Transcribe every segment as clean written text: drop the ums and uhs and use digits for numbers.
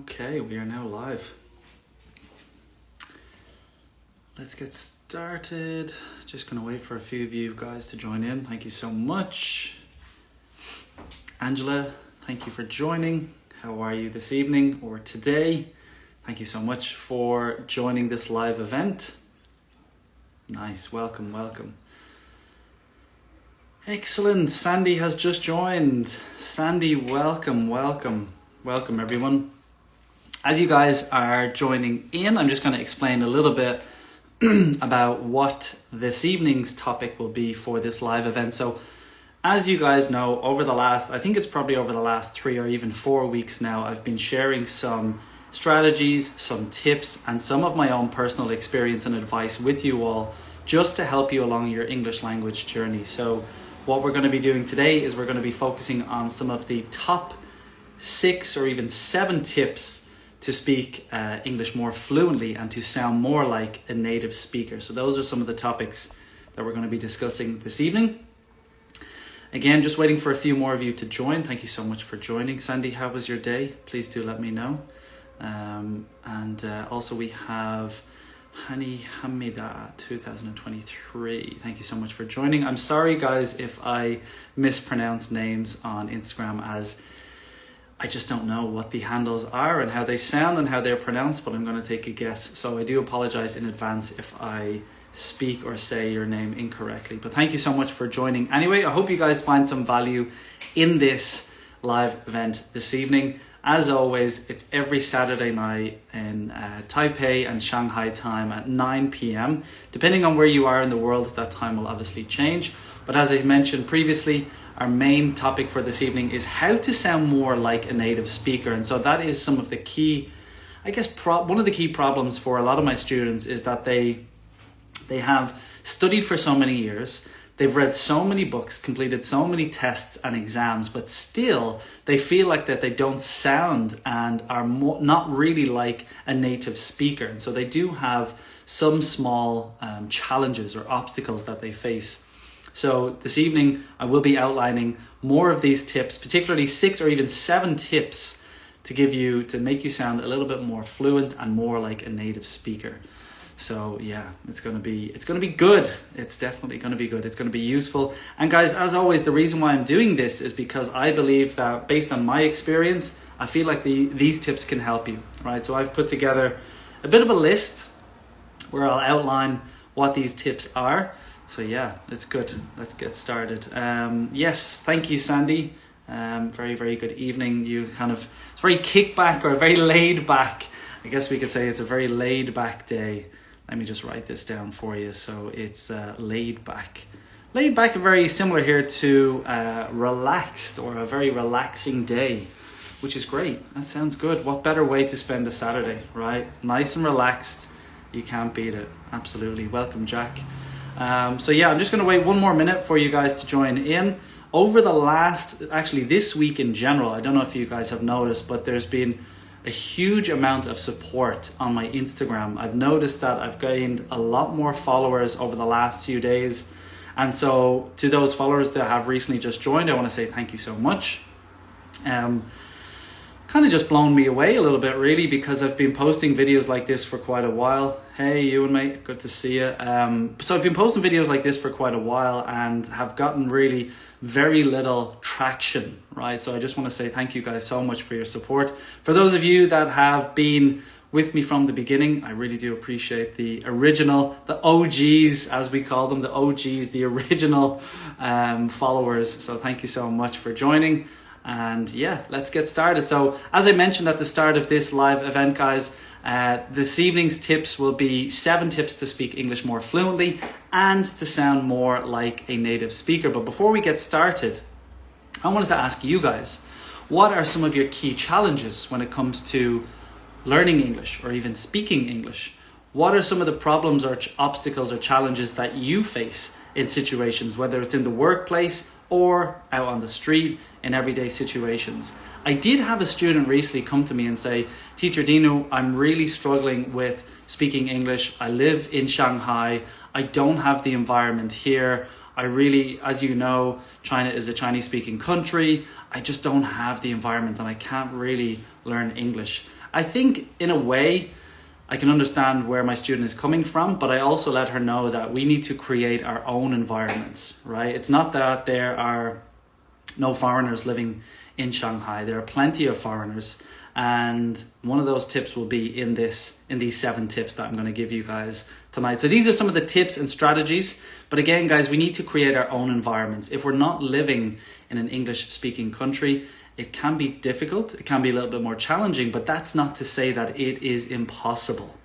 Okay, we are now live. Let's get started. Just gonna wait for a few of you guys to join in. Thank you so much. Angela, thank you for joining. How are you this evening or today? Thank you so much for joining this live event. Nice, welcome, welcome. Excellent, Sandy has just joined. Sandy, welcome, welcome, welcome everyone. As you guys are joining in, I'm just going to explain a little bit about what this evening's topic will be for this live event. So as you guys know, I think it's probably over the last 3 or even 4 weeks now, I've been sharing some strategies, some tips, and some of my own personal experience and advice with you all, just to help you along your English language journey. So what we're going to be doing today is we're going to be focusing on some of the top 6 or even 7 tips to speak English more fluently and to sound more like a native speaker. So those are some of the topics that we're going to be discussing this evening. Again, just waiting for a few more of you to join. Thank you so much for joining. Sandy, how was your day? Please do let me know. Also we have Hani Hamida 2023. Thank you so much for joining. I'm sorry guys if I mispronounce names on Instagram, as I just don't know what the handles are and how they sound and how they're pronounced, but I'm going to take a guess. So I do apologize in advance if I speak or say your name incorrectly. But thank you so much for joining. Anyway, I hope you guys find some value in this live event this evening. As always, it's every Saturday night in Taipei and Shanghai time at 9 p.m. Depending on where you are in the world, that time will obviously change. But as I mentioned previously, our main topic for this evening is how to sound more like a native speaker. And so that is some of the key, I guess, one of the key problems for a lot of my students is that they have studied for so many years, they've read so many books, completed so many tests and exams, but still they feel like that they don't sound and are not really like a native speaker. And so they do have some small challenges or obstacles that they face. So this evening, I will be outlining more of these tips, particularly 6 or even 7 tips to make you sound a little bit more fluent and more like a native speaker. So yeah, it's going to be good. It's definitely going to be good. It's going to be useful. And guys, as always, the reason why I'm doing this is because I believe that based on my experience, I feel like these tips can help you, right? So I've put together a bit of a list where I'll outline what these tips are. So yeah, it's good. Let's get started. Yes, thank you, Sandy. Very, very good evening. It's very kickback or very laid back. I guess we could say it's a very laid back day. Let me just write this down for you. So it's laid back. Laid back, very similar here to relaxed, or a very relaxing day, which is great. That sounds good. What better way to spend a Saturday, right? Nice and relaxed. You can't beat it. Absolutely. Welcome, Jack. So yeah, I'm just going to wait 1 more minute for you guys to join in. Over this week in general, I don't know if you guys have noticed, but there's been a huge amount of support on my Instagram. I've noticed that I've gained a lot more followers over the last few days. And so to those followers that have recently just joined, I want to say thank you so much. Kind of just blown me away a little bit, really, because I've been posting videos like this for quite a while. Hey, Ewan, mate, good to see you. So I've been posting videos like this for quite a while and have gotten really very little traction, right? So I just want to say thank you guys so much for your support. For those of you that have been with me from the beginning, I really do appreciate the OGs, as we call them, the original followers. So thank you so much for joining. And yeah, let's get started. So as I mentioned at the start of this live event, guys, this evening's tips will be 7 tips to speak English more fluently and to sound more like a native speaker. But before we get started, I wanted to ask you guys, what are some of your key challenges when it comes to learning English or even speaking English? What are some of the problems or obstacles or challenges that you face in situations, whether it's in the workplace or out on the street in everyday situations? I did have a student recently come to me and say, Teacher Dino, I'm really struggling with speaking English. I live in Shanghai. I don't have the environment here. As you know, China is a Chinese speaking country. I just don't have the environment and I can't really learn English. I think in a way, I can understand where my student is coming from, but I also let her know that we need to create our own environments, right? It's not that there are no foreigners living in Shanghai. There are plenty of foreigners. And one of those tips will be in these 7 tips that I'm going to give you guys tonight. So these are some of the tips and strategies. But again, guys, we need to create our own environments. If we're not living in an English speaking country, it can be difficult. It can be a little bit more challenging, but that's not to say that it is impossible.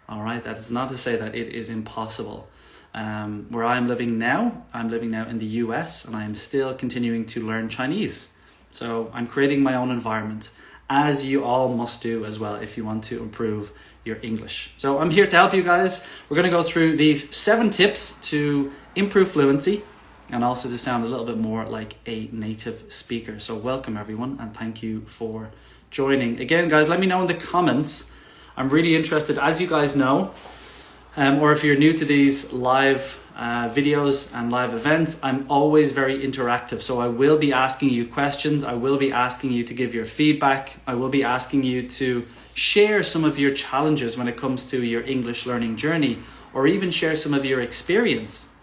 All right. That is not to say that it is impossible. Where I'm living now in the US, and I am still continuing to learn Chinese. So I'm creating my own environment, as you all must do as well if you want to improve your English. So I'm here to help you guys. We're going to go through these 7 tips to improve fluency and also to sound a little bit more like a native speaker. So welcome everyone, and thank you for joining. Again, guys, let me know in the comments. I'm really interested, as you guys know, or if you're new to these live videos and live events, I'm always very interactive. So I will be asking you questions. I will be asking you to give your feedback. I will be asking you to share some of your challenges when it comes to your English learning journey, or even share some of your experience,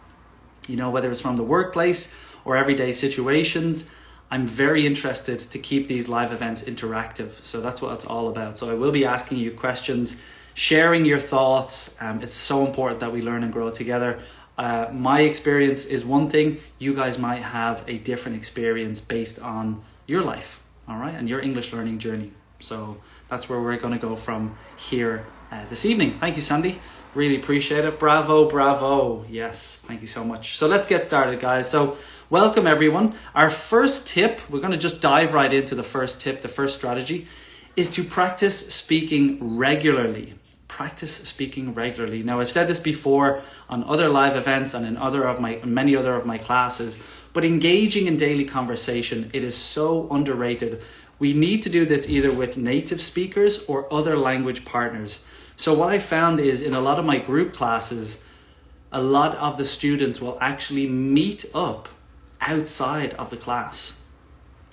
you know, whether it's from the workplace or everyday situations. I'm very interested to keep these live events interactive. So that's what it's all about. So I will be asking you questions, sharing your thoughts. It's so important that we learn and grow together. My experience is one thing. You guys might have a different experience based on your life, all right, and your English learning journey. So that's where we're going to go from here this evening. Thank you, Sandy. Really appreciate it. Bravo, bravo. Yes, thank you so much. So let's get started, guys. So welcome, everyone. Our first tip, we're going to just dive right into the first tip. The first strategy is to practice speaking regularly. Practice speaking regularly. Now, I've said this before on other live events and in many other of my classes, but engaging in daily conversation, it is so underrated. We need to do this either with native speakers or other language partners. So what I found is in a lot of my group classes, a lot of the students will actually meet up outside of the class.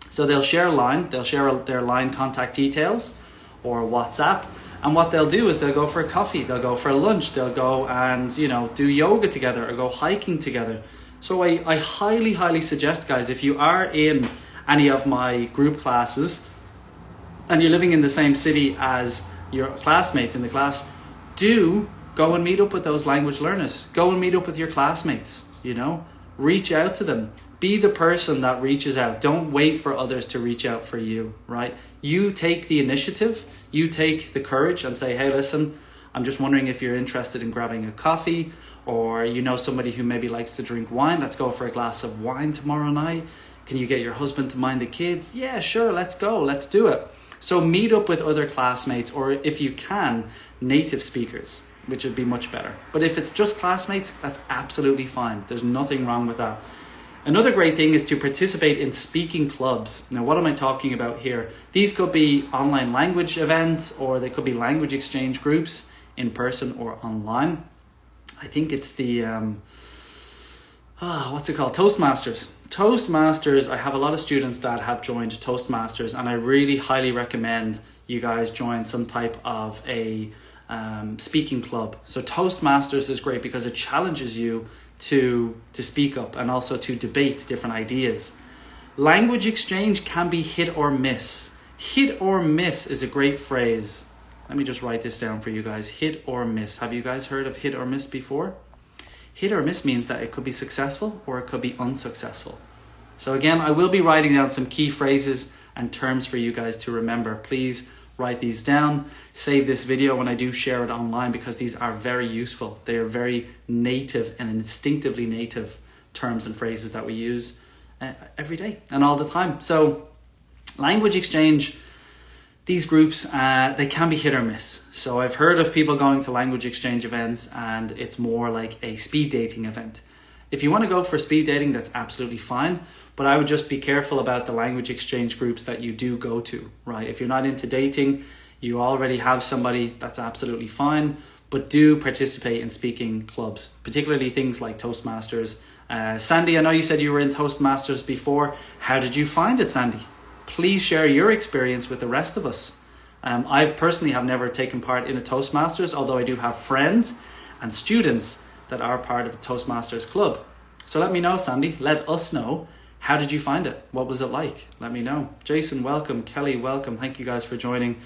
So they'll share a line, they'll share their line contact details or WhatsApp. And what they'll do is they'll go for a coffee, they'll go for a lunch, they'll go and, you know, do yoga together or go hiking together. So I highly, highly suggest, guys, if you are in any of my group classes and you're living in the same city as your classmates in the class, do go and meet up with those language learners. Go and meet up with your classmates, you know, reach out to them. Be the person that reaches out. Don't wait for others to reach out for you, right? You take the initiative, you take the courage and say, hey, listen, I'm just wondering if you're interested in grabbing a coffee, or you know somebody who maybe likes to drink wine. Let's go for a glass of wine tomorrow night. Can you get your husband to mind the kids? Yeah, sure, let's go, let's do it. So meet up with other classmates, or if you can, native speakers, which would be much better. But if it's just classmates, that's absolutely fine. There's nothing wrong with that. Another great thing is to participate in speaking clubs. Now, what am I talking about here? These could be online language events, or they could be language exchange groups in person or online. I think it's the, what's it called? Toastmasters. Toastmasters, I have a lot of students that have joined Toastmasters, and I really highly recommend you guys join some type of a speaking club. So Toastmasters is great because it challenges you to speak up and also to debate different ideas. Language exchange can be hit or miss. Hit or miss is a great phrase. Let me just write this down for you guys. Hit or miss. Have you guys heard of hit or miss before? Hit or miss means that it could be successful or it could be unsuccessful. So again, I will be writing down some key phrases and terms for you guys to remember. Please write these down. Save this video when I do share it online, because these are very useful. They are very native and instinctively native terms and phrases that we use every day and all the time. So language exchange, these groups, they can be hit or miss. So I've heard of people going to language exchange events and it's more like a speed dating event. If you want to go for speed dating, that's absolutely fine. But I would just be careful about the language exchange groups that you do go to, right? If you're not into dating, you already have somebody, that's absolutely fine. But do participate in speaking clubs, particularly things like Toastmasters. Sandy, I know you said you were in Toastmasters before. How did you find it, Sandy? Please share your experience with the rest of us. I personally have never taken part in a Toastmasters, although I do have friends and students that are part of a Toastmasters club. So let me know, Sandy. Let us know. How did you find it? What was it like? Let me know. Jason, welcome. Kelly, welcome. Thank you guys for joining.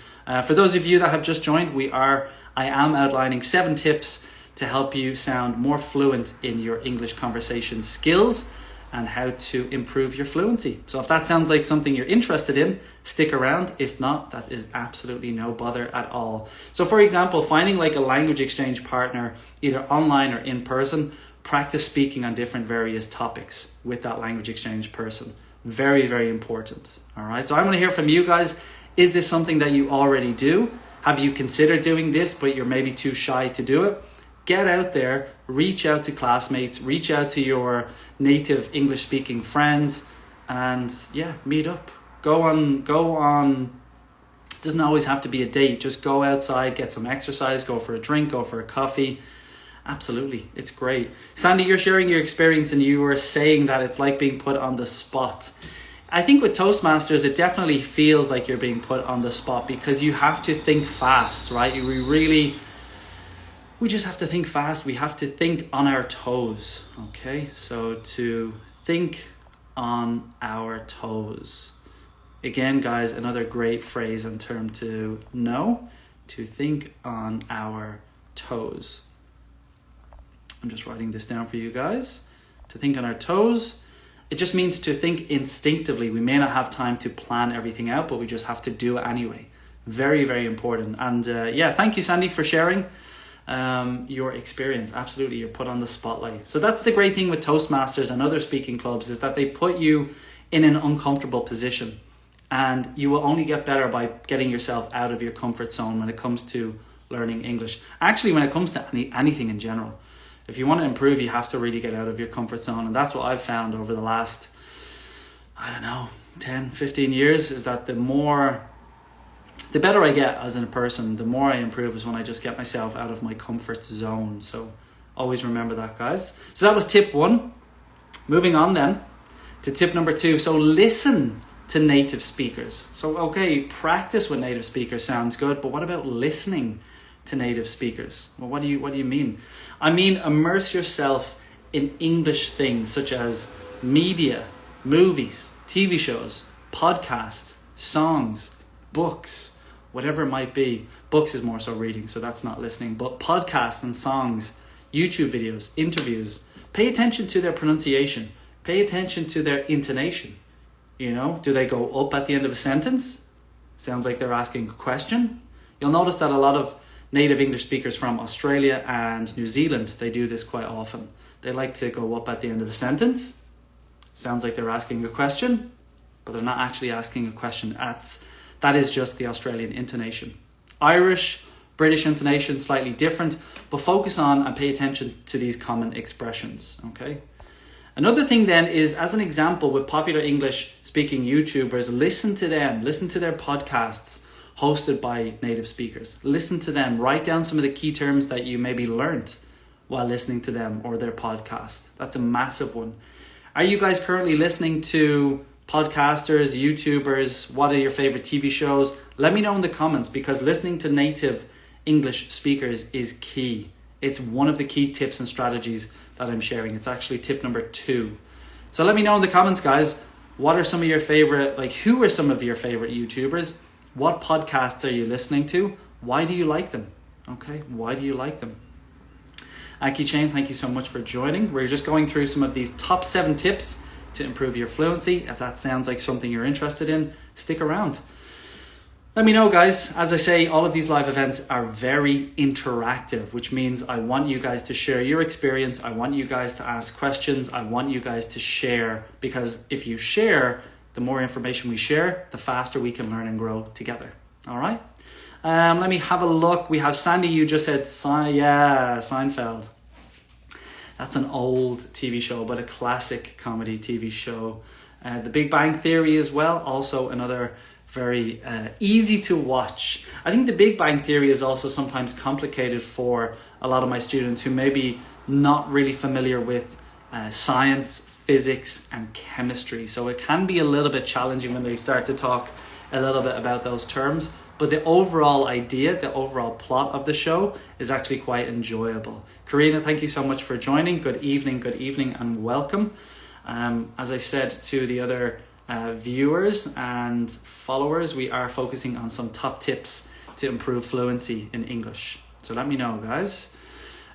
For those of you that have just joined, I am outlining 7 tips to help you sound more fluent in your English conversation skills and how to improve your fluency. So if that sounds like something you're interested in, stick around. If not, that is absolutely no bother at all. So for example, finding like a language exchange partner, either online or in person, practice speaking on different various topics with that language exchange person. Very, very important. All right. So I want to hear from you guys. Is this something that you already do? Have you considered doing this, but you're maybe too shy to do it? Get out there, reach out to classmates, reach out to your native English speaking friends, and yeah, meet up. Go on. It doesn't always have to be a date. Just go outside, get some exercise, go for a drink, go for a coffee. Absolutely, it's great. Sandy, you're sharing your experience and you were saying that it's like being put on the spot. I think with Toastmasters, it definitely feels like you're being put on the spot because you have to think fast, right? We just have to think fast. We have to think on our toes, okay? So to think on our toes. Again, guys, another great phrase and term to know, to think on our toes. I'm just writing this down for you guys. To think on our toes. It just means to think instinctively. We may not have time to plan everything out, but we just have to do it anyway. Very, very important. And yeah, thank you, Sandy, for sharing your experience. Absolutely, you're put on the spotlight. So that's the great thing with Toastmasters and other speaking clubs is that they put you in an uncomfortable position. And you will only get better by getting yourself out of your comfort zone when it comes to learning English. Actually, when it comes to anything in general. If you want to improve, you have to really get out of your comfort zone. And that's what I've found over the last, 10, 15 years is that the better I get as a person, the more I improve is when I just get myself out of my comfort zone. So always remember that, guys. So that was tip 1. Moving on then to tip number 2. So listen to native speakers. So, okay, practice with native speakers sounds good, but what about listening to native speakers? Well, what do you mean? I mean, immerse yourself in English things such as media, movies, TV shows, podcasts, songs, books, whatever it might be. Books is more so reading, so that's not listening, but podcasts and songs, YouTube videos, interviews. Pay attention to their pronunciation. Pay attention to their intonation. Do they go up at the end of a sentence? Sounds like they're asking a question. You'll notice that a lot of native English speakers from Australia and New Zealand, they do this quite often. They like to go up at the end of a sentence. Sounds like they're asking a question, but they're not actually asking a question. That is just the Australian intonation. Irish, British intonation, slightly different, but focus on and pay attention to these common expressions, okay? Another thing then is, as an example, with popular English speaking YouTubers, listen to them, listen to their podcasts hosted by native speakers. Listen to them, write down some of the key terms that you maybe learned while listening to them or their podcast. That's a massive one. Are you guys currently listening to podcasters, YouTubers? What are your favorite TV shows? Let me know in the comments, because listening to native English speakers is key. It's one of the key tips and strategies that I'm sharing. It's actually tip number 2. So let me know in the comments, guys. What are some of your favorite, who are some of your favorite YouTubers? What podcasts are you listening to? Why do you like them? Okay, why do you like them? Aki Chain, thank you so much for joining. We're just going through some of these top 7 tips to improve your fluency. If that sounds like something you're interested in, stick around. Let me know, guys. As I say, all of these live events are very interactive, which means I want you guys to share your experience. I want you guys to ask questions. I want you guys to share, because if you share, the more information we share, the faster we can learn and grow together. All right? Let me have a look. We have Sandy, you just said, Seinfeld. That's an old TV show, but a classic comedy TV show. The Big Bang Theory as well, also another very easy to watch. I think The Big Bang Theory is also sometimes complicated for a lot of my students who may be not really familiar with science, physics and chemistry. So it can be a little bit challenging when they start to talk a little bit about those terms, but the overall idea, the overall plot of the show is actually quite enjoyable. Karina, thank you so much for joining. Good evening, and welcome. As I said to the other viewers and followers, we are focusing on some top tips to improve fluency in English. So let me know, guys.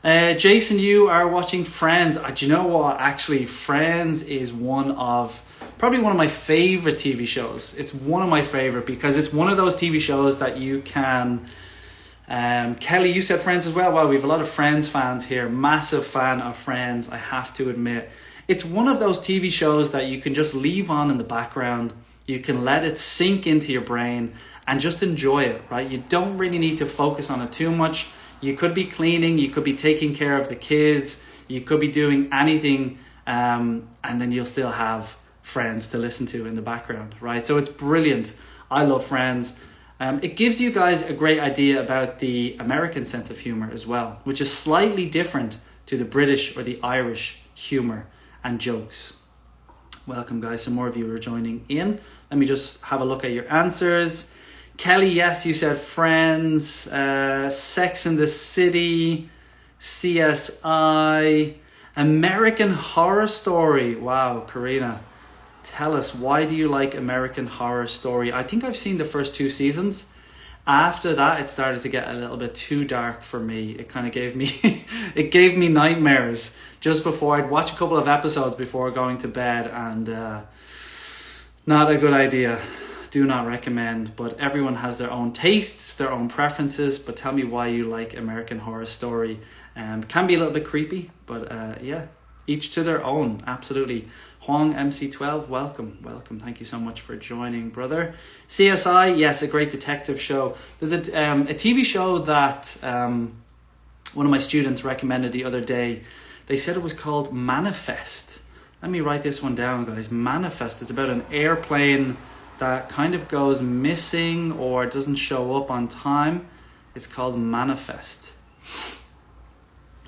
Jason, you are watching Friends. Do you know what? Actually, Friends is probably one of my favorite TV shows. It's one of my favorite because it's one of those TV shows that you can... Kelly, you said Friends as well. Wow, we have a lot of Friends fans here. Massive fan of Friends, I have to admit. It's one of those TV shows that you can just leave on in the background. You can let it sink into your brain and just enjoy it, right? You don't really need to focus on it too much. You could be cleaning, you could be taking care of the kids, you could be doing anything, and then you'll still have Friends to listen to in the background, right? So it's brilliant. I love Friends. It gives you guys a great idea about the American sense of humor as well, which is slightly different to the British or the Irish humor and jokes. Welcome, guys. Some more of you are joining in. Let me just have a look at your answers. Kelly, yes, you said Friends, Sex and the City, CSI, American Horror Story. Wow, Karina, tell us, why do you like American Horror Story? I think I've seen the first 2 seasons. After that, it started to get a little bit too dark for me. It kind of gave me, it gave me nightmares just before. I'd watch a couple of episodes before going to bed, and not a good idea. Do not recommend, but everyone has their own tastes, their own preferences. But tell me why you like American Horror Story. Can be a little bit creepy, but yeah, each to their own. Absolutely. Huang MC12, welcome. Thank you so much for joining, brother. CSI, yes, a great detective show. There's a TV show that one of my students recommended the other day. They said it was called Manifest. Let me write this one down, guys. Manifest is about an airplane that kind of goes missing or doesn't show up on time. It's called Manifest.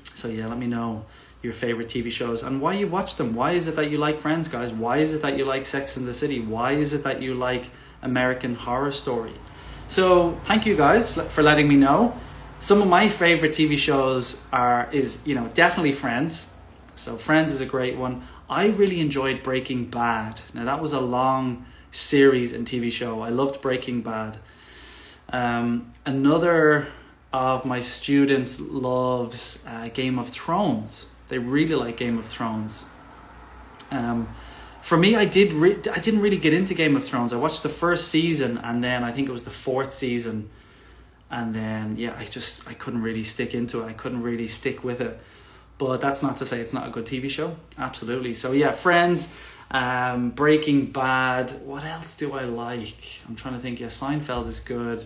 So yeah, let me know your favorite TV shows and why you watch them. Why is it that you like Friends, guys? Why is it that you like Sex and the City? Why is it that you like American Horror Story? So thank you guys for letting me know. Some of my favorite TV shows is definitely Friends. So Friends is a great one. I really enjoyed Breaking Bad. Now that was a long series and TV show. I loved Breaking Bad. Another of my students loves Game of Thrones. They really like Game of Thrones. For me, I didn't really get into Game of Thrones. I watched the first season, and then I think it was the 4th season, and then yeah, I couldn't really stick into it. I couldn't really stick with it. But that's not to say it's not a good TV show. Absolutely. So yeah, Friends, Breaking Bad. What else do I like? I'm trying to think. Yeah, Seinfeld is good.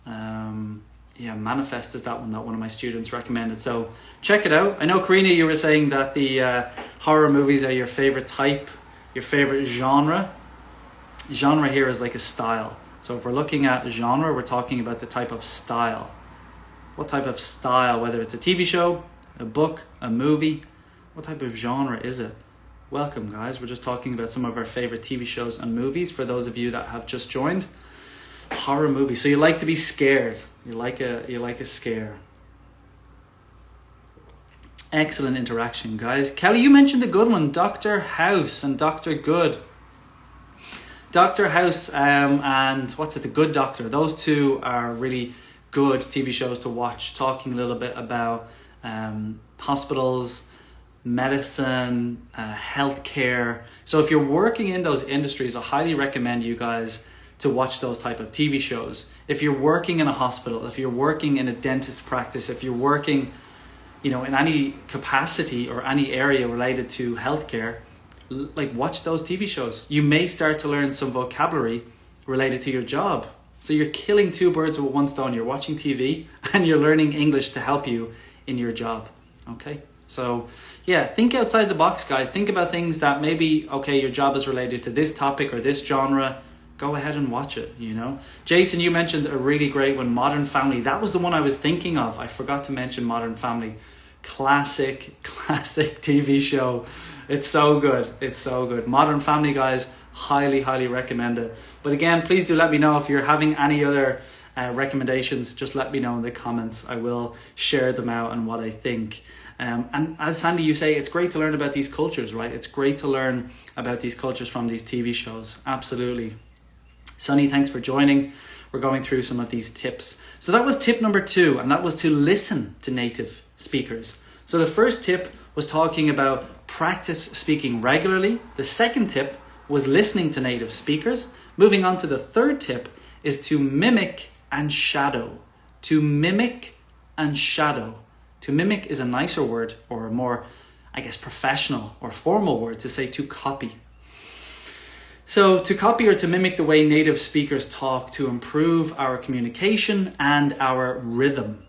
Yeah, Manifest is that one of my students recommended. So check it out. I know, Karina, you were saying that the horror movies are your favorite type, your favorite genre. Genre here is like a style. So if we're looking at genre, we're talking about the type of style. What type of style, whether it's a TV show, a book, a movie, what type of genre is it? Welcome, guys. We're just talking about some of our favorite TV shows and movies for those of you that have just joined. Horror movie. So you like to be scared. You like a scare. Excellent interaction, guys. Kelly, you mentioned a good one, Dr. House and Dr. Good. Dr. House and what's it, The Good Doctor. Those two are really good TV shows to watch, talking a little bit about hospitals, medicine, healthcare. So if you're working in those industries, I highly recommend you guys to watch those type of TV shows. If you're working in a hospital, if you're working in a dentist practice, if you're working, in any capacity or any area related to healthcare, watch those TV shows. You may start to learn some vocabulary related to your job. So you're killing 2 birds with 1 stone. You're watching TV and you're learning English to help you in your job. Okay? So yeah, think outside the box, guys. Think about things that maybe, okay, your job is related to this topic or this genre. Go ahead and watch it, Jason, you mentioned a really great one, Modern Family. That was the one I was thinking of. I forgot to mention Modern Family. Classic TV show. It's so good. Modern Family, guys, highly recommend it. But again, please do let me know if you're having any other recommendations, just let me know in the comments. I will share them out and what I think. And as Sandy, you say, it's great to learn about these cultures, right? It's great to learn about these cultures from these TV shows. Absolutely. Sunny, thanks for joining. We're going through some of these tips. So that was tip number 2, and that was to listen to native speakers. So the first tip was talking about practice speaking regularly. The second tip was listening to native speakers. Moving on to the third tip is to mimic and shadow. To mimic and shadow. To mimic is a nicer word, or a more, I guess, professional or formal word to say to copy. So to copy or to mimic the way native speakers talk to improve our communication and our rhythm.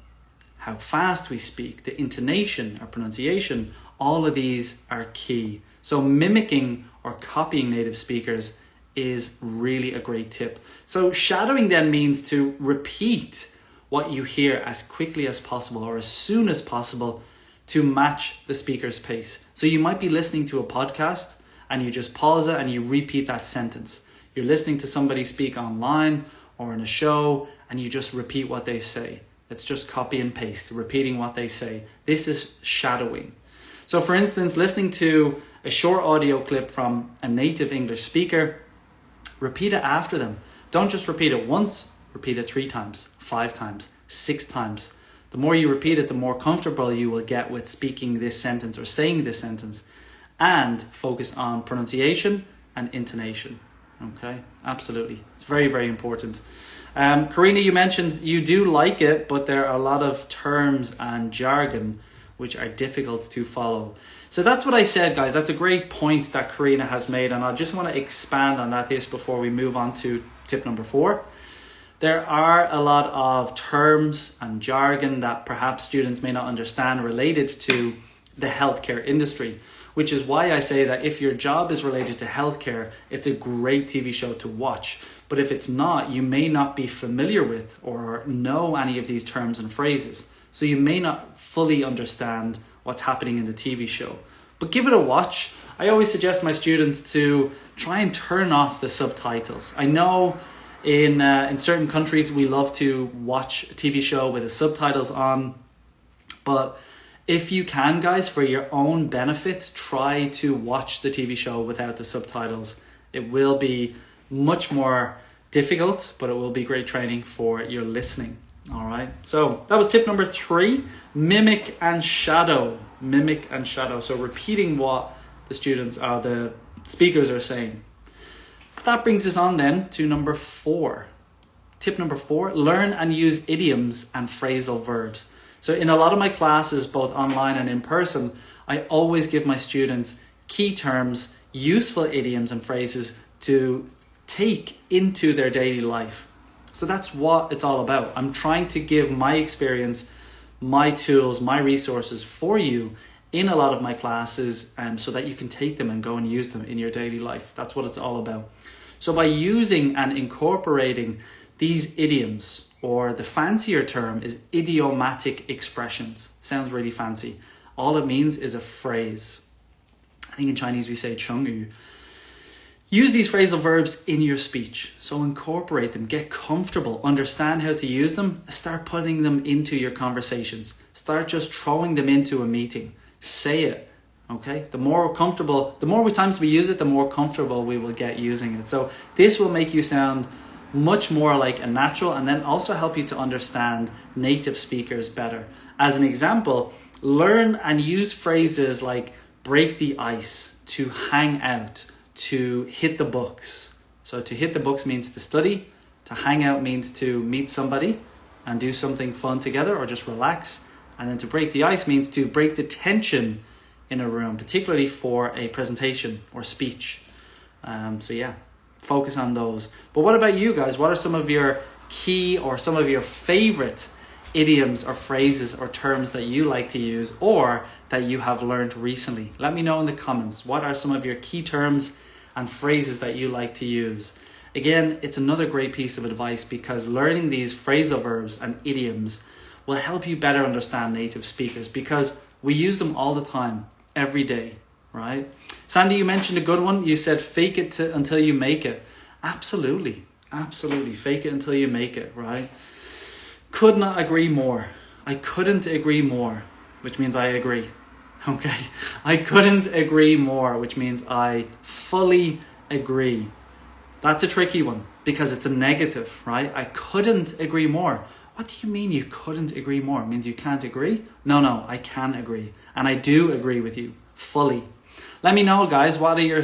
How fast we speak, the intonation, our pronunciation, all of these are key. So mimicking or copying native speakers is really a great tip. So shadowing then means to repeat what you hear as quickly as possible or as soon as possible to match the speaker's pace. So you might be listening to a podcast and you just pause it and you repeat that sentence. You're listening to somebody speak online or in a show and you just repeat what they say. It's just copy and paste, repeating what they say. This is shadowing. So for instance, listening to a short audio clip from a native English speaker, repeat it after them. Don't just repeat it once, repeat it 3 times, 5 times, 6 times. The more you repeat it, the more comfortable you will get with speaking this sentence or saying this sentence, and focus on pronunciation and intonation. Okay, absolutely. It's very, very important. Karina, you mentioned you do like it, but there are a lot of terms and jargon which are difficult to follow. So that's what I said, guys. That's a great point that Karina has made, and I just want to expand on that before we move on to tip number 4. There are a lot of terms and jargon that perhaps students may not understand related to the healthcare industry, which is why I say that if your job is related to healthcare, it's a great TV show to watch. But if it's not, you may not be familiar with or know any of these terms and phrases. So you may not fully understand what's happening in the TV show. But give it a watch. I always suggest my students to try and turn off the subtitles. I know in certain countries we love to watch a TV show with the subtitles on, but if you can, guys, for your own benefit, try to watch the TV show without the subtitles. It will be much more difficult, but it will be great training for your listening. All right. So that was tip number 3, mimic and shadow. Mimic and shadow. So repeating what the speakers are saying. That brings us on then to number 4. Tip number 4, learn and use idioms and phrasal verbs. So in a lot of my classes, both online and in person, I always give my students key terms, useful idioms and phrases to take into their daily life. So that's what it's all about. I'm trying to give my experience, my tools, my resources for you in a lot of my classes, so that you can take them and go and use them in your daily life. That's what it's all about. So by using and incorporating these idioms, or the fancier term is idiomatic expressions. Sounds really fancy. All it means is a phrase. I think in Chinese we say 成语. Use these phrasal verbs in your speech. So incorporate them, get comfortable, understand how to use them, start putting them into your conversations. Start just throwing them into a meeting. Say it, okay? The more comfortable, the more times we use it, the more comfortable we will get using it. So this will make you sound much more like a natural, and then also help you to understand native speakers better. As an example, learn and use phrases like break the ice, to hang out, to hit the books. So to hit the books means to study, to hang out means to meet somebody and do something fun together or just relax. And then to break the ice means to break the tension in a room, particularly for a presentation or speech. So yeah, focus on those. But what about you guys? What are some of your key or some of your favorite idioms or phrases or terms that you like to use or that you have learned recently? Let me know in the comments. What are some of your key terms and phrases that you like to use? Again, it's another great piece of advice, because learning these phrasal verbs and idioms will help you better understand native speakers, because we use them all the time, every day, right? Sandy, you mentioned a good one. You said fake it until you make it. Absolutely. Fake it until you make it, right? Could not agree more. I couldn't agree more, which means I agree. Okay, I couldn't agree more, which means I fully agree. That's a tricky one because it's a negative, right? I couldn't agree more. What do you mean you couldn't agree more? It means you can't agree? No, I can agree. And I do agree with you fully. Let me know, guys, what are your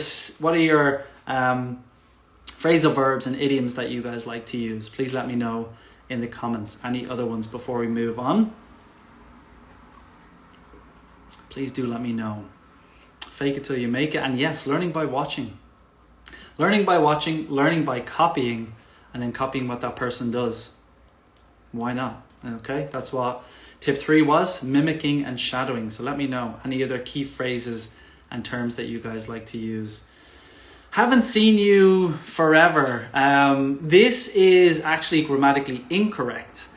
phrasal verbs and idioms that you guys like to use? Please let me know in the comments. Any other ones before we move on? Please do let me know. Fake it till you make it. And yes, learning by watching. Learning by watching, learning by copying, and then copying what that person does. Why not? Okay, that's what tip 3 was, mimicking and shadowing. So let me know any other key phrases and terms that you guys like to use. Haven't seen you forever. This is actually grammatically incorrect,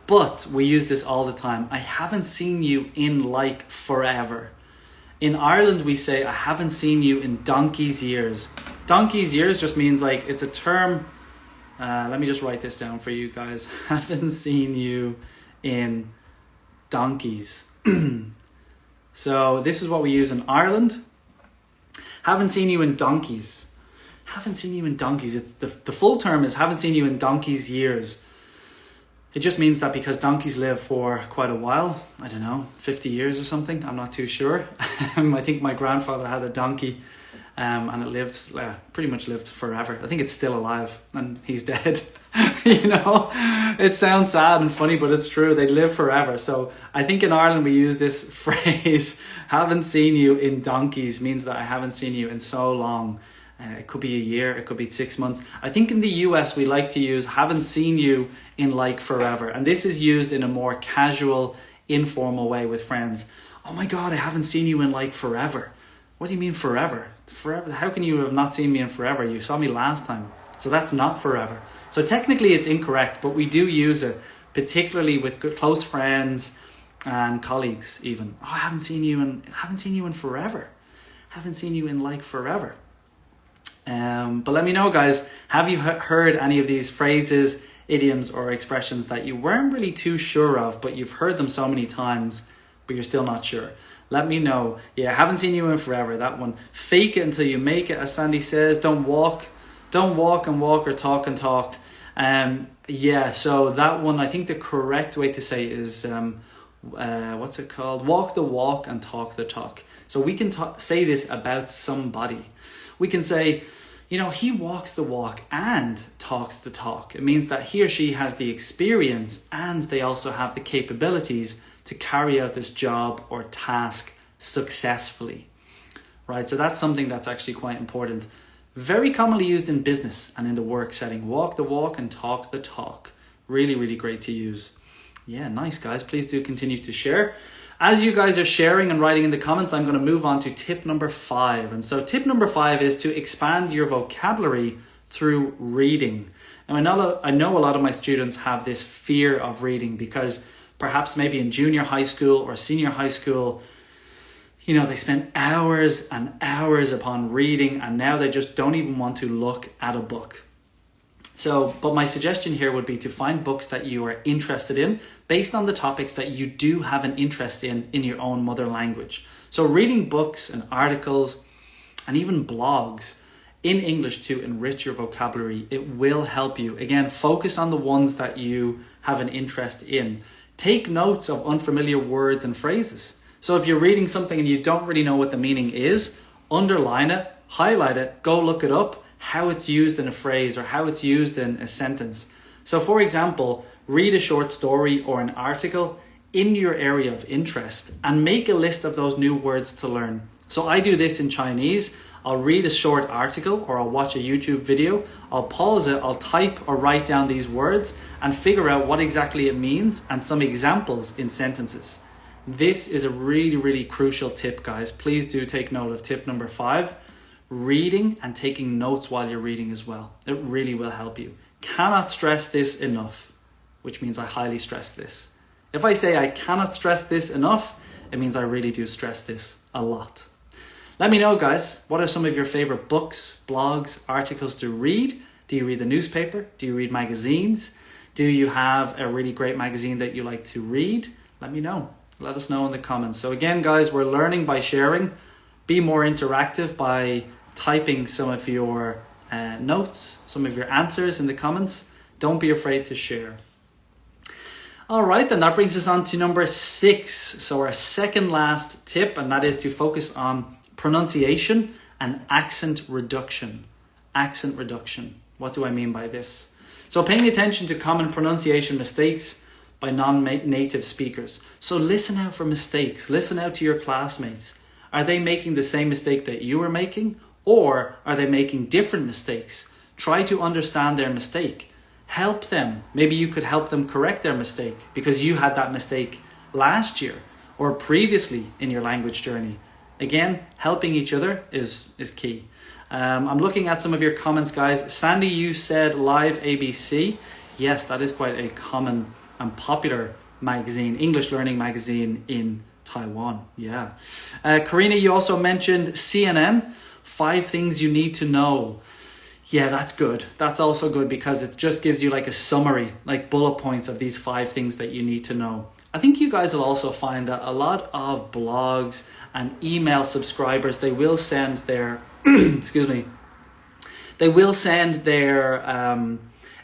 but we use this all the time. I haven't seen you in like forever. In Ireland, we say, I haven't seen you in donkey's years. Donkey's years just means like, it's a term. Let me just write this down for you guys. Haven't seen you in donkeys. So this is what we use in Ireland. Haven't seen you in donkeys. Haven't seen you in donkeys. It's the full term is haven't seen you in donkey's years. It just means that because donkeys live for quite a while, I don't know, 50 years or something, I'm not too sure. I think my grandfather had a donkey and it lived, pretty much lived forever. I think it's still alive and he's dead. You know, it sounds sad and funny, but it's true. They live forever. So I think in Ireland we use this phrase, haven't seen you in donkeys, means that I haven't seen you in so long. It could be a year, it could be 6 months. I think in the US we like to use haven't seen you in like forever. And this is used in a more casual, informal way with friends. Oh my God, I haven't seen you in like forever. What do you mean forever? Forever? How can you have not seen me in forever? You saw me last time. So that's not forever. So technically it's incorrect, but we do use it, particularly with close friends and colleagues even. Oh, I haven't seen you in forever. Haven't seen you in like forever. But let me know, guys, have you heard any of these phrases, idioms or expressions that you weren't really too sure of, but you've heard them so many times, but you're still not sure? Let me know. Yeah, haven't seen you in forever. That one. Fake it until you make it, as Sandy says. Don't walk and walk or talk and talk. Yeah, so that one, I think the correct way to say it is, what's it called? Walk the walk and talk the talk. So we can say this about somebody. We can say, you know, he walks the walk and talks the talk. It means that he or she has the experience and they also have the capabilities to carry out this job or task successfully, right? So that's something that's actually quite important. Very commonly used in business and in the work setting. Walk the walk and talk the talk. Really, really great to use. Yeah, nice, guys. Please do continue to share. As you guys are sharing and writing in the comments, I'm going to move on to tip number 5. And so tip number 5 is to expand your vocabulary through reading. Now, I know a lot of my students have this fear of reading because perhaps maybe in junior high school or senior high school, you know, they spent hours and hours upon reading and now they just don't even want to look at a book. So, but my suggestion here would be to find books that you are interested in based on the topics that you do have an interest in your own mother language. So reading books and articles and even blogs in English to enrich your vocabulary, it will help you. Again, focus on the ones that you have an interest in. Take notes of unfamiliar words and phrases. So if you're reading something and you don't really know what the meaning is, underline it, highlight it, go look it up, how it's used in a phrase or how it's used in a sentence. So for example, read a short story or an article in your area of interest and make a list of those new words to learn. So I do this in Chinese. I'll read a short article or I'll watch a YouTube video. I'll pause it, I'll type or write down these words and figure out what exactly it means and some examples in sentences. This is a really, really crucial tip, guys. Please do take note of tip number 5. Reading and taking notes while you're reading as well. It really will help you. Cannot stress this enough, which means I highly stress this. If I say I cannot stress this enough, it means I really do stress this a lot. Let me know, guys, what are some of your favorite books, blogs, articles to read? Do you read the newspaper? Do you read magazines? Do you have a really great magazine that you like to read? Let me know. Let us know in the comments. So again, guys, we're learning by sharing. Be more interactive by typing some of your notes, some of your answers in the comments. Don't be afraid to share. All right, then that brings us on to number 6. So our second last tip, and that is to focus on pronunciation and accent reduction. Accent reduction. What do I mean by this? So paying attention to common pronunciation mistakes by non-native speakers. So listen out for mistakes. Listen out to your classmates. Are they making the same mistake that you are making? Or are they making different mistakes? Try to understand their mistake. Help them. Maybe you could help them correct their mistake because you had that mistake last year or previously in your language journey. Again, helping each other is key. I'm looking at some of your comments, guys. Sandy, you said Live ABC. Yes, that is quite a common and popular magazine, English learning magazine in Taiwan. Yeah. Karina, you also mentioned CNN, 5 things you need to know. Yeah, that's good. That's also good because it just gives you like a summary, like bullet points of these 5 things that you need to know. I think you guys will also find that a lot of blogs and email subscribers, they will send their, excuse me, they will send their,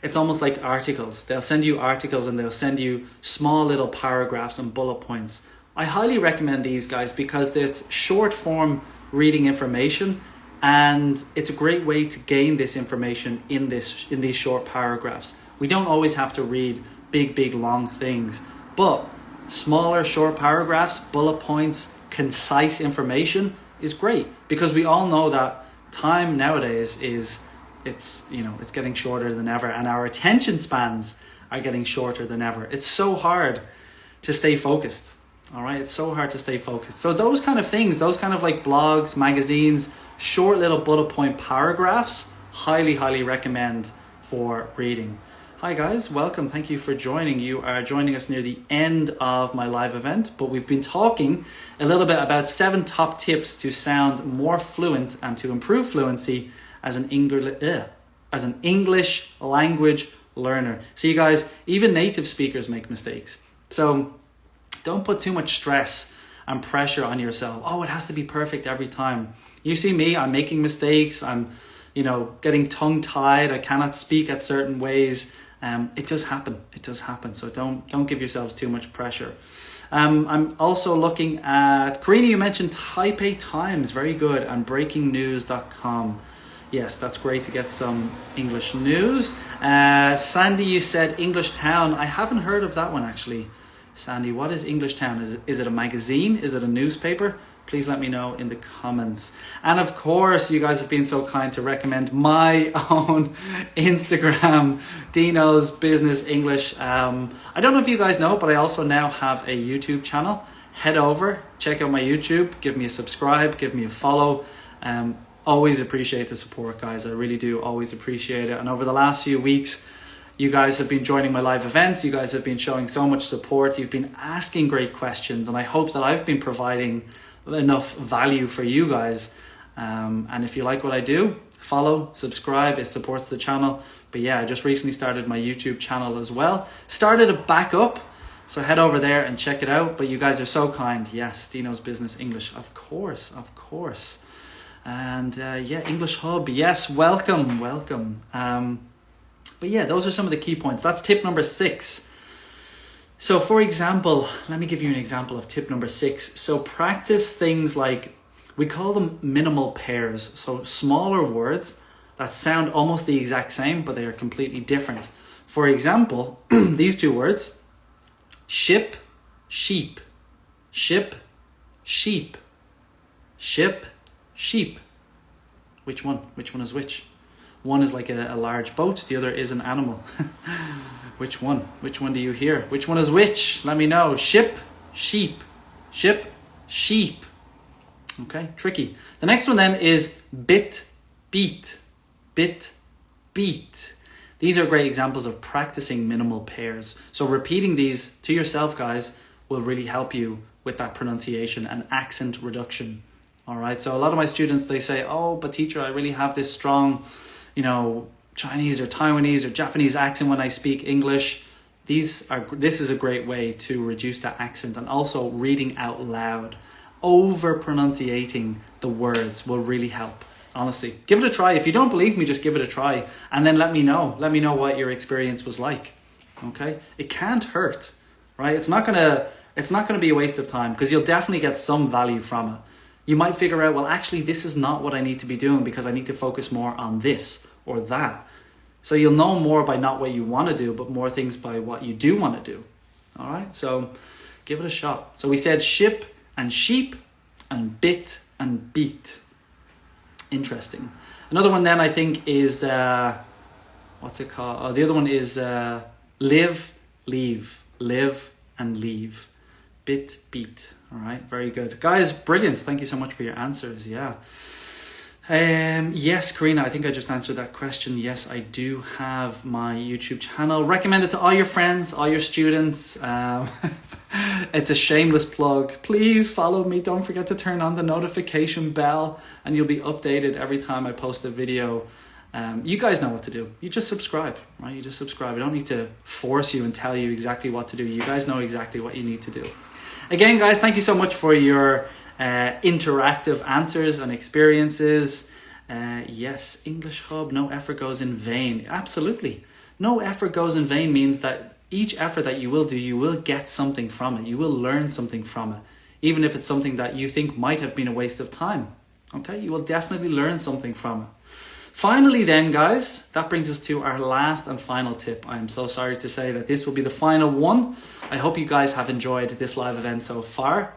it's almost like articles. They'll send you articles and they'll send you small little paragraphs and bullet points. I highly recommend these, guys, because it's short form reading information. And it's a great way to gain this information in these short paragraphs. We don't always have to read big, long things, but smaller, short paragraphs, bullet points, concise information is great because we all know that time nowadays it's getting shorter than ever, and our attention spans are getting shorter than ever. It's so hard to stay focused. All right, it's so hard to stay focused. So those kind of things, those kind of like blogs, magazines, short little bullet point paragraphs, highly recommend for reading. Hi guys, welcome. Thank you for joining. You are joining us near the end of my live event, but we've been talking a little bit about 7 top tips to sound more fluent and to improve fluency as an English language learner. See, guys, even native speakers make mistakes. So don't put too much stress and pressure on yourself. Oh, it has to be perfect every time. You see me, I'm making mistakes. I'm, getting tongue-tied. I cannot speak at certain ways. It does happen. It does happen. So don't give yourselves too much pressure. I'm also looking at, Karina, you mentioned Taipei Times. Very good. And breakingnews.com. Yes, that's great to get some English news. Sandy, you said English Town. I haven't heard of that one, actually. Sandy, what is English Town? Is it a magazine? Is it a newspaper? Please let me know in the comments. And of course, you guys have been so kind to recommend my own Instagram, Dinos.Biz.English. I don't know if you guys know, but I also now have a YouTube channel. Head over, check out my YouTube, give me a subscribe, give me a follow. Always appreciate the support, guys. I really do always appreciate it. And over the last few weeks, you guys have been joining my live events. You guys have been showing so much support. You've been asking great questions, and I hope that I've been providing enough value for you guys. And if you like what I do, follow, subscribe. It supports the channel. But yeah, I just recently started my YouTube channel as well. Started it back up. So head over there and check it out. But you guys are so kind. Yes, Dino's Business English. Of course. And yeah, English Hub. Yes, welcome. But yeah, those are some of the key points. That's tip number 6. So for example, let me give you an example of tip number 6. So practice things like, we call them minimal pairs. So smaller words that sound almost the exact same, but they are completely different. For example, these 2 words, ship, sheep, ship, sheep, ship, sheep. Which one? Which one is which? One is like a large boat, the other is an animal. Which one? Which one do you hear? Which one is which? Let me know. Ship, sheep, ship, sheep. Okay, tricky. The next one then is bit, beat, bit, beat. These are great examples of practicing minimal pairs. So repeating these to yourself, guys, will really help you with that pronunciation and accent reduction. All right, so a lot of my students, they say, oh, but teacher, I really have this strong, Chinese or Taiwanese or Japanese accent when I speak English. This is a great way to reduce that accent, and also reading out loud. Over pronunciating the words will really help. Honestly, give it a try. If you don't believe me, just give it a try and then let me know. Let me know what your experience was like. Okay? It can't hurt, right? It's not gonna be a waste of time, because you'll definitely get some value from it. You might figure out, well, actually, this is not what I need to be doing, because I need to focus more on this or that. So you'll know more by not what you want to do, but more things by what you do want to do. All right? So give it a shot. So we said ship and sheep and bit and beat. Interesting. Another one then I think is, what's it called? Oh, the other one is live, leave. Live and leave. Bit, beat. All right, very good. Guys, brilliant. Thank you so much for your answers. Yeah. Yes, Karina, I think I just answered that question. Yes, I do have my YouTube channel. Recommend it to all your friends, all your students. It's a shameless plug. Please follow me. Don't forget to turn on the notification bell and you'll be updated every time I post a video. You guys know what to do. You just subscribe, right? You just subscribe. I don't need to force you and tell you exactly what to do. You guys know exactly what you need to do. Again, guys, thank you so much for your interactive answers and experiences. Yes, English Hub, no effort goes in vain. Absolutely. No effort goes in vain means that each effort that you will do, you will get something from it. You will learn something from it. Even if it's something that you think might have been a waste of time. Okay, you will definitely learn something from it. Finally then, guys, that brings us to our last and final tip. I'm so sorry to say that this will be the final one. I hope you guys have enjoyed this live event so far.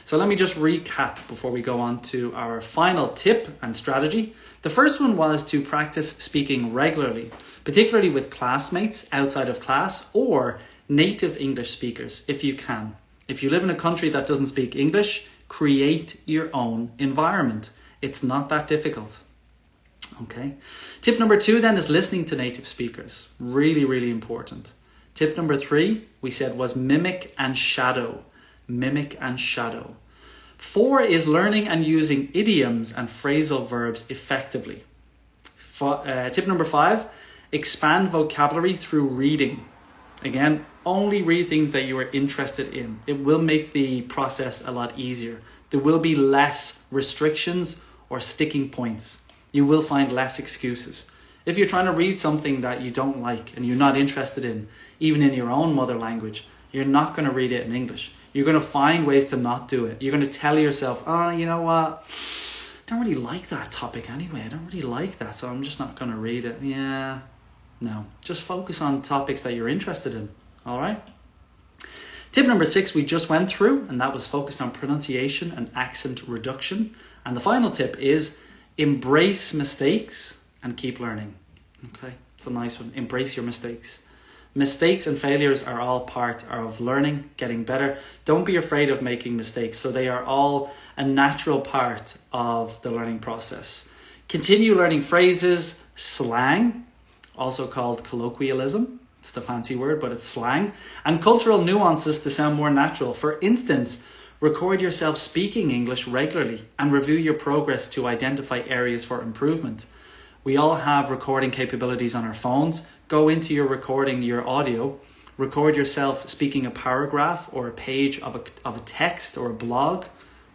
So let me just recap before we go on to our final tip and strategy. The first one was to practice speaking regularly, particularly with classmates outside of class or native English speakers if you can. If you live in a country that doesn't speak English, create your own environment. It's not that difficult. Okay. Tip number 2 then is listening to native speakers. Really, really important. Tip number 3, we said, was mimic and shadow. Mimic and shadow. 4 is learning and using idioms and phrasal verbs effectively. Tip number 5, expand vocabulary through reading. Again, only read things that you are interested in. It will make the process a lot easier. There will be less restrictions or sticking points. You will find less excuses. If you're trying to read something that you don't like and you're not interested in, even in your own mother language, you're not going to read it in English. You're going to find ways to not do it. You're going to tell yourself, oh, you know what? I don't really like that topic anyway. I don't really like that, so I'm just not going to read it. Yeah, no. Just focus on topics that you're interested in, all right? Tip number 6 we just went through, and that was focused on pronunciation and accent reduction. And the final tip is embrace mistakes and keep learning. Okay, it's a nice one. Embrace your mistakes. Mistakes and failures are all part of learning, getting better. Don't be afraid of making mistakes. So they are all a natural part of the learning process. Continue learning phrases, slang, also called colloquialism. It's the fancy word, but it's slang. And cultural nuances to sound more natural. For instance, record yourself speaking English regularly and review your progress to identify areas for improvement. We all have recording capabilities on our phones. Go into your recording, your audio, record yourself speaking a paragraph or a page of a text or a blog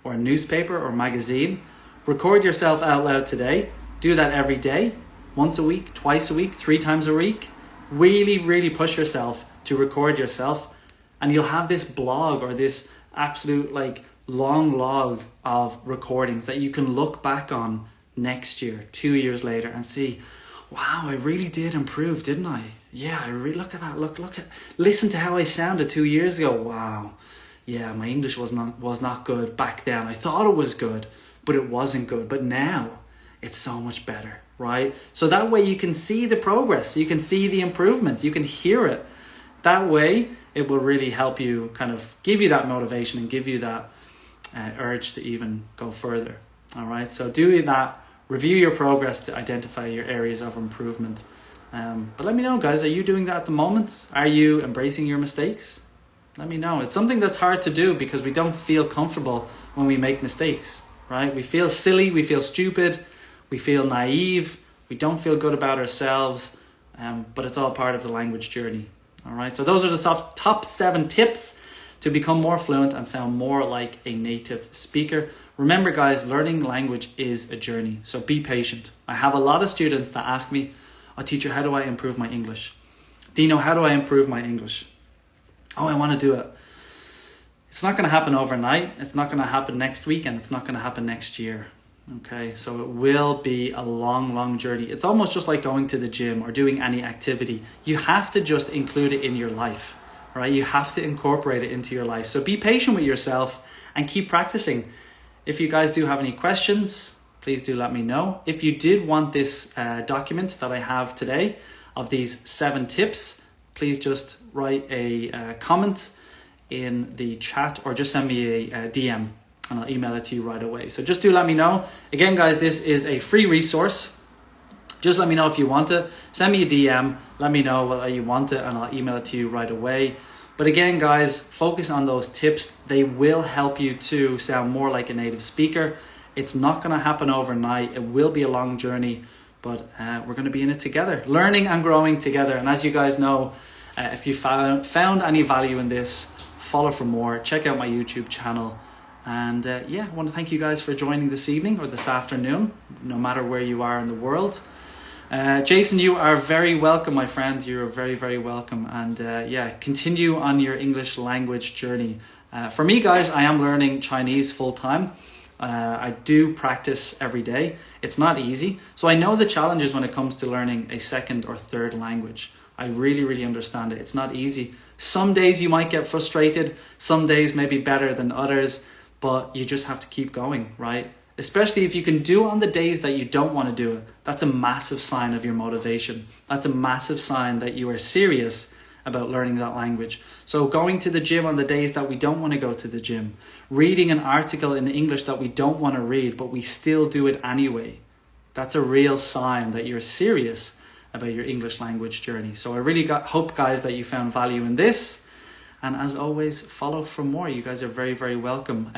or a newspaper or magazine. Record yourself out loud today. Do that every day, once a week, twice a week, 3 times a week. Really, really push yourself to record yourself, and you'll have this blog or this absolute long log of recordings that you can look back on next year, 2 years later, and see, wow, I really did improve, didn't I? Yeah, look at that. Listen to how I sounded 2 years ago. Wow. Yeah, my English was not good back then. I thought it was good, but it wasn't good. But now it's so much better, right? So that way you can see the progress, you can see the improvement, you can hear it. That way it will really help you, kind of give you that motivation and give you that urge to even go further. All right, so do that. Review your progress to identify your areas of improvement. But let me know, guys, are you doing that at the moment? Are you embracing your mistakes? Let me know. It's something that's hard to do because we don't feel comfortable when we make mistakes, right? We feel silly, we feel stupid, we feel naive, We don't feel good about ourselves, but it's all part of the language journey. All right, so those are the top 7 tips to become more fluent and sound more like a native speaker. Remember guys, learning language is a journey, so be patient. I have a lot of students that ask me, "Oh teacher, how do I improve my English? Dino, how do I improve my English? Oh, I want to do it." It's not going to happen overnight. It's not going to happen next week, and it's not going to happen next year. Okay, so it will be a long journey. It's almost just like going to the gym or doing any activity. You have to just include it in your life, right? You have to incorporate it into your life. So be patient with yourself and keep practicing. If you guys do have any questions, please do let me know. If you did want this document that I have today of these 7 tips, please just write a comment in the chat or just send me a DM and I'll email it to you right away. So just do let me know. Again, guys, this is a free resource. Just let me know if you want it. Send me a DM, let me know whether you want it and I'll email it to you right away. But again, guys, focus on those tips. They will help you to sound more like a native speaker. It's not going to happen overnight. It will be a long journey, but we're going to be in it together, learning and growing together. And as you guys know, if you found any value in this, follow for more. Check out my YouTube channel. And yeah, I want to thank you guys for joining this evening or this afternoon, no matter where you are in the world. Jason, you are very welcome, my friend. You're very welcome. And yeah, continue on your English language journey. For me, guys, I am learning Chinese full time. I do practice every day. It's not easy. So I know the challenges when it comes to learning a second or third language. I really understand it. It's not easy. Some days you might get frustrated. Some days may be better than others, but you just have to keep going, right? Especially if you can do it on the days that you don't want to do it. That's a massive sign of your motivation. That's a massive sign that you are serious about learning that language. So going to the gym on the days that we don't want to go to the gym, reading an article in English that we don't want to read, but we still do it anyway. That's a real sign that you're serious about your English language journey. So I really hope, guys, that you found value in this. And as always, follow for more. You guys are very welcome.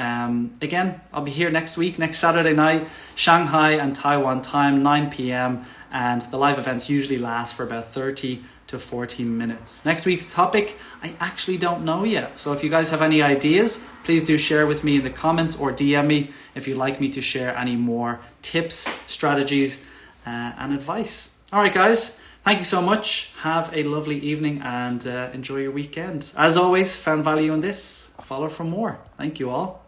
Again, I'll be here next week, next Saturday night, Shanghai and Taiwan time, 9 p.m. And the live events usually last for about 30 to 40 minutes. Next week's topic, I actually don't know yet. So if you guys have any ideas, please do share with me in the comments or DM me if you'd like me to share any more tips, strategies, and advice. All right, guys. Thank you so much. Have a lovely evening and enjoy your weekend. As always, found value in this. Follow for more. Thank you all.